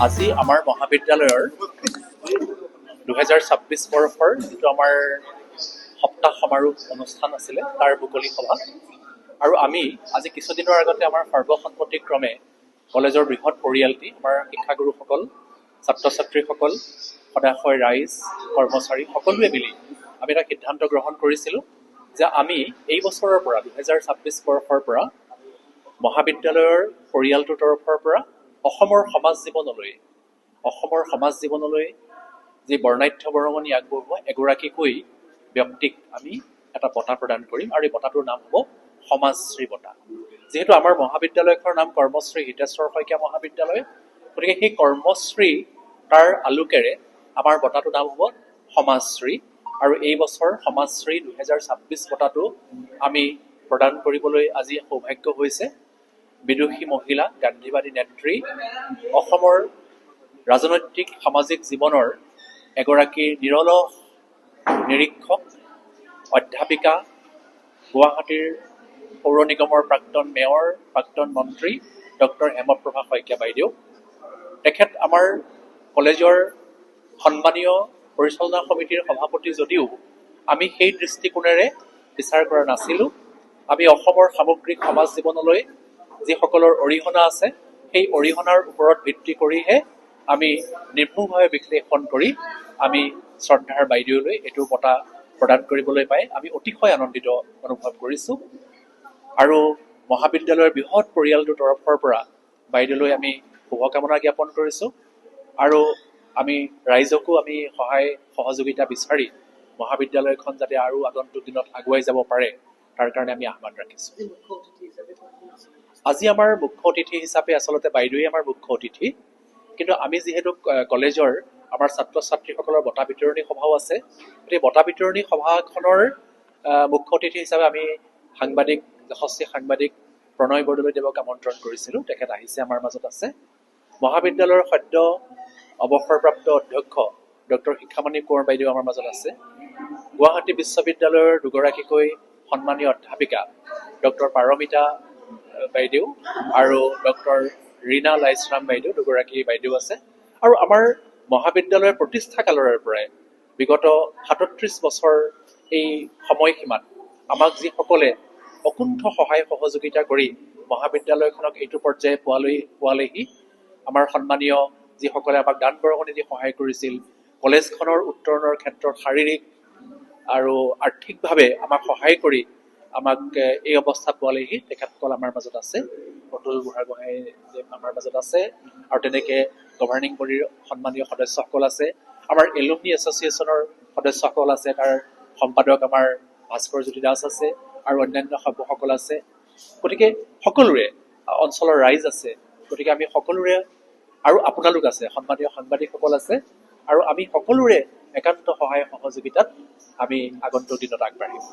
আজি আমাৰ মহাবিদ্যালয়ৰ 2026 বৰ্ষৰ যিটো আমাৰ সপ্তাহ সমাৰোহ অনুষ্ঠান আছিলে তাৰ মুকলি সভা আৰু আমি আজি কিছুদিনৰ আগতে আমাৰ সৰ্বসন্মতিক্ৰমে কলেজৰ বৃহৎ পৰিয়ালটি আমাৰ শিক্ষাগুৰুসকল ছাত্ৰ ছাত্ৰীসকল সদাশয় ৰাইজ কৰ্মচাৰী সকলোৱে মিলি আমি এটা সিদ্ধান্ত গ্ৰহণ কৰিছিলোঁ যে আমি এই বছৰৰ পৰা 2026 বৰ্ষৰ পৰা মহাবিদ্যালয়ৰ পৰিয়ালটোৰ তৰফৰ পৰা অসমৰ সমাজ জীৱনলৈ যি বৰ্ণাঢ্য বৰঙণি আগবঢ়োৱা এগৰাকীকৈ ব্যক্তিক আমি এটা বঁটা প্ৰদান কৰিম আৰু এই বঁটাটোৰ নাম হ'ব সমাজশ্ৰী বঁটা। যিহেতু আমাৰ মহাবিদ্যালয়খনৰ নাম কৰ্মশ্ৰী হিতেশ্বৰ শইকীয়া মহাবিদ্যালয়, গতিকে সেই কৰ্মশ্ৰী তাৰ আলোকেৰে আমাৰ বঁটাটোৰ নাম হ'ব সমাজশ্ৰী আৰু এই বছৰ সমাজশ্ৰী 2026 বঁটাটো আমি প্ৰদান কৰিবলৈ আজি সৌভাগ্য হৈছে বিদুষী মহিলা গান্ধীবাদী নেত্ৰী অসমৰ ৰাজনৈতিক সামাজিক জীৱনৰ এগৰাকী নিৰলস নিৰীক্ষক অধ্যাপিকা গুৱাহাটীৰ পৌৰ নিগমৰ প্ৰাক্তন মেয়ৰ প্ৰাক্তন মন্ত্ৰী ডক্টৰ হেমপ্ৰভা শইকীয়া বাইদেউ। তেখেত আমাৰ কলেজৰ সন্মানীয় পৰিচালনা সমিতিৰ সভাপতি যদিও আমি সেই দৃষ্টিকোণেৰে বিচাৰ কৰা নাছিলোঁ। আমি অসমৰ সামগ্ৰিক সমাজ জীৱনলৈ যিসকলৰ অৰিহণা আছে সেই অৰিহণাৰ ওপৰত ভিত্তি কৰিহে আমি নিৰ্ভুলভাৱে বিশ্লেষণ কৰি আমি শ্ৰদ্ধাৰ বাইদেউলৈ এইটো বঁটা প্ৰদান কৰিবলৈ পাই আমি অতিশয় আনন্দিত অনুভৱ কৰিছোঁ আৰু মহাবিদ্যালয়ৰ বৃহৎ পৰিয়ালটোৰ তৰফৰ পৰা বাইদেউলৈ আমি শুভকামনা জ্ঞাপন কৰিছোঁ আৰু আমি ৰাইজকো আমি সহায় সহযোগিতা বিচাৰি মহাবিদ্যালয়খন যাতে আৰু আগন্তুক দিনত আগুৱাই যাব পাৰে তাৰ কাৰণে আমি আহ্বান ৰাখিছোঁ। আজি আমাৰ মুখ্য অতিথি হিচাপে আচলতে বাইদেউৱে আমাৰ মুখ্য অতিথি, কিন্তু আমি যিহেতু কলেজৰ আমাৰ ছাত্ৰ ছাত্ৰীসকলৰ বঁটা বিতৰণী সভাও আছে, গতিকে বঁটা বিতৰণী সভাখনৰ মুখ্য অতিথি হিচাপে আমি যশস্বী সাংবাদিক প্ৰণয় বৰদলৈদেৱক আমন্ত্ৰণ কৰিছিলোঁ। তেখেত আহিছে, আমাৰ মাজত আছে। মহাবিদ্যালয়ৰ সদ্য অৱসৰপ্ৰাপ্ত অধ্যক্ষ ডক্টৰ শিক্ষামণি কোঁৱৰ বাইদেউ আমাৰ মাজত আছে। গুৱাহাটী বিশ্ববিদ্যালয়ৰ দুগৰাকীকৈ সন্মানীয় অধ্যাপিকা ডক্টৰ পাৰমিতা বাইদেউ আৰু ডক্টৰ ৰীণা লাইছৰাম বাইদেউ দুগৰাকী বাইদেউ আছে আৰু আমাৰ মহাবিদ্যালয়ৰ প্ৰতিষ্ঠা কালৰে পৰাই বিগত 37 বছৰ এই সময়সীমাত আমাক যিসকলে অকুণ্ঠ সহায় সহযোগিতা কৰি মহাবিদ্যালয়খনক এইটো পৰ্যায়ে পোৱালেহি, আমাৰ সন্মানীয় যিসকলে আমাক দান বৰঙণি দি সহায় কৰিছিল, কলেজখনৰ উত্তৰণৰ ক্ষেত্ৰত শাৰীৰিক আৰু আৰ্থিকভাৱে আমাক সহায় কৰি আমাক এই অৱস্থা পোৱালেহি, তেখেতসকল আমাৰ মাজত আছে। অতুল বুঢ়াগোহাঁই আমাৰ মাজত আছে আৰু তেনেকে গভাৰ্ণিং বডিৰ সন্মানীয় সদস্যসকল আছে, আমাৰ এলুমনি এছ'চিয়েশ্যনৰ সদস্যসকল আছে, তাৰ সম্পাদক আমাৰ ভাস্কৰ জ্যোতি দাস আছে আৰু অন্যান্য সভ্যসকল আছে। গতিকে সকলোৰে অঞ্চলৰ ৰাইজ আছে, গতিকে আমি সকলোৰে আৰু আপোনালোক আছে, সন্মানীয় সাংবাদিকসকল আছে আৰু আমি সকলোৰে একান্ত সহায় সহযোগিতাত আমি আগন্তুক দিনত আগবাঢ়িম।